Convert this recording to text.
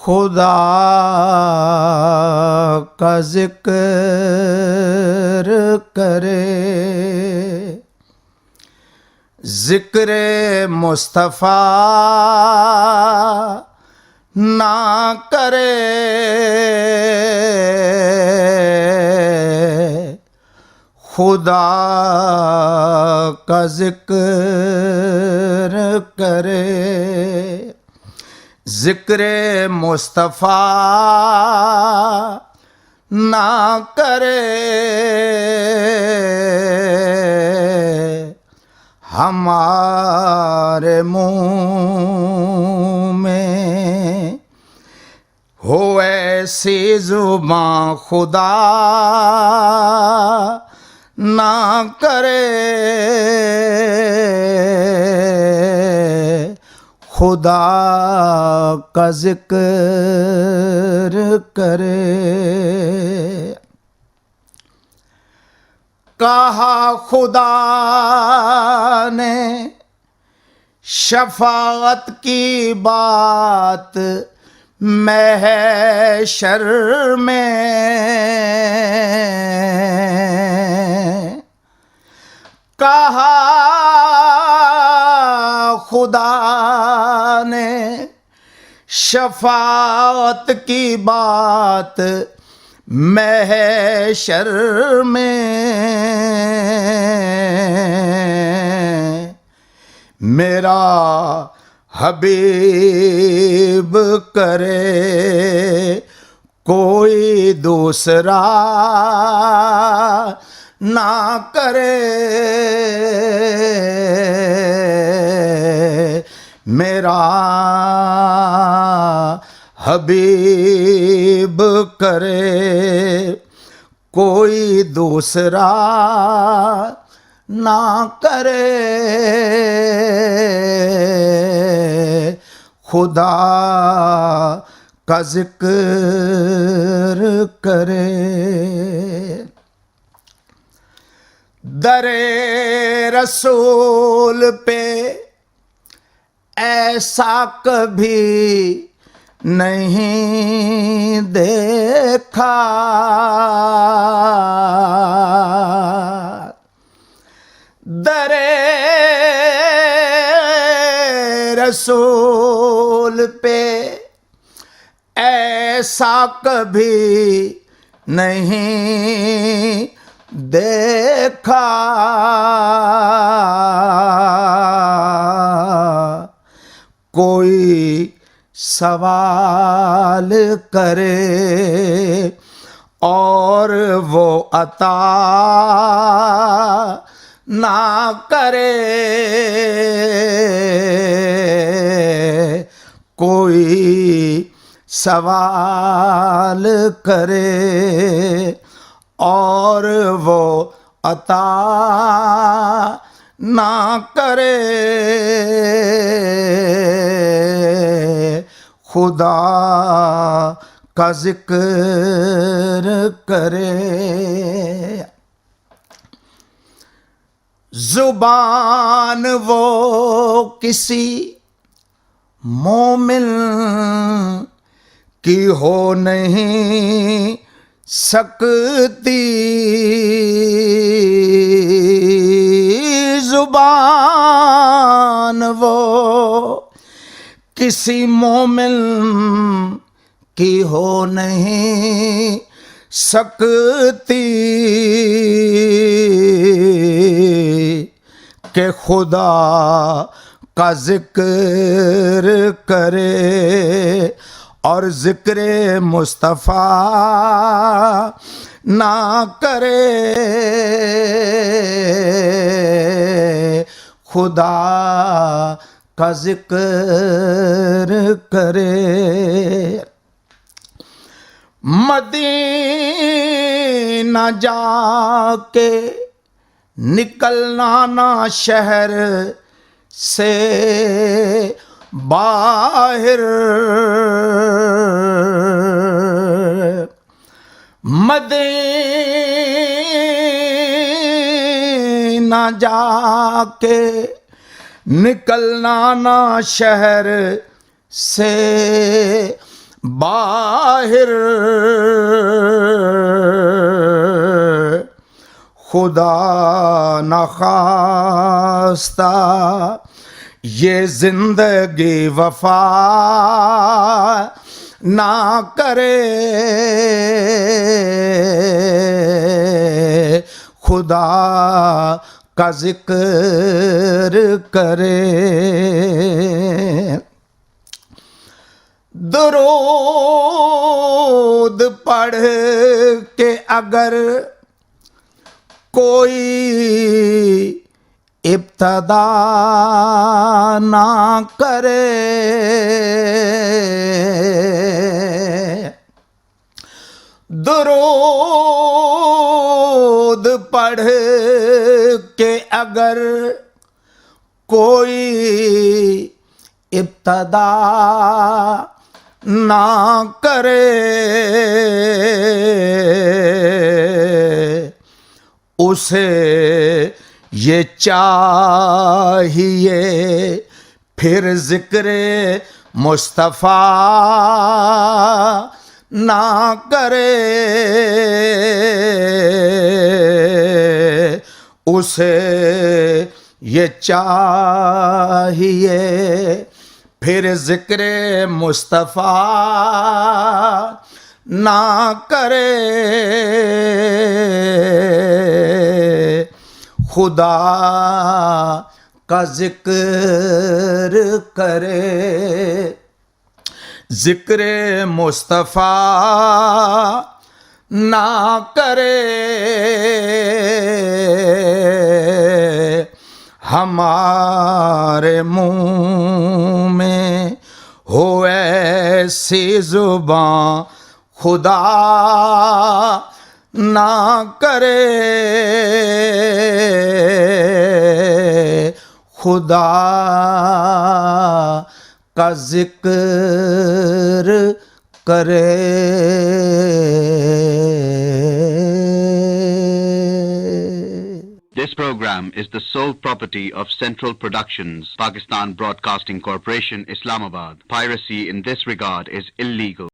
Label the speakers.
Speaker 1: خدا کا ذکر کرے، ذکر مصطفیٰ نہ کرے، خدا کا ذکر کرے، ذکر مصطفیٰ نہ کرے، ہمارے منہ میں ہو ایسی زباں خدا نہ کرے، خدا کا ذکر کرے۔ کہا خدا نے شفاعت کی بات محشر میں، کہا خدا نے شفاعت کی بات محشر میں، میرا حبیب کرے کوئی دوسرا نہ کرے، میرا حبیب کرے کوئی دوسرا نہ کرے، خدا کا ذکر کرے۔ در رسول پہ ایسا کبھی نہیں دیکھا، در رسول پہ ایسا کبھی نہیں دیکھا، کوئی سوال کرے اور وہ عطا نہ کرے، کوئی سوال کرے اور وہ عطا نہ کرے، خدا کا ذکر کرے۔ زبان وہ کسی مومن کی ہو نہیں سکتی، زبان وہ کسی مومن کی ہو نہیں سکتی کہ خدا کا ذکر کرے اور ذکر مصطفیٰ نہ کرے، خدا کا ذکر کرے۔ مدینہ جا کے نکلنا نہ شہر سے باہر، مدینہ جا کے نکلنا نہ شہر سے باہر خدا نخواستہ یہ زندگی وفا نہ کرے خدا کا ذکر کرے درود پڑھ کے اگر کوئی ابتدا نہ کرے درود پڑھ کے اگر کوئی ابتدا نہ کرے اسے یہ چاہیے پھر ذکر مصطفیٰ نہ کرے اسے یہ چاہیے پھر ذکر مصطفیٰ نہ کرے خدا کا ذکر کرے ذکر مصطفیٰ نہ کرے ہمارے منہ میں ہو ایسی زباں خدا نہ کرے خدا کا ذکر کرے
Speaker 2: This program is the sole property of Central Productions, Pakistan Broadcasting Corporation, Islamabad. Piracy in this regard is illegal.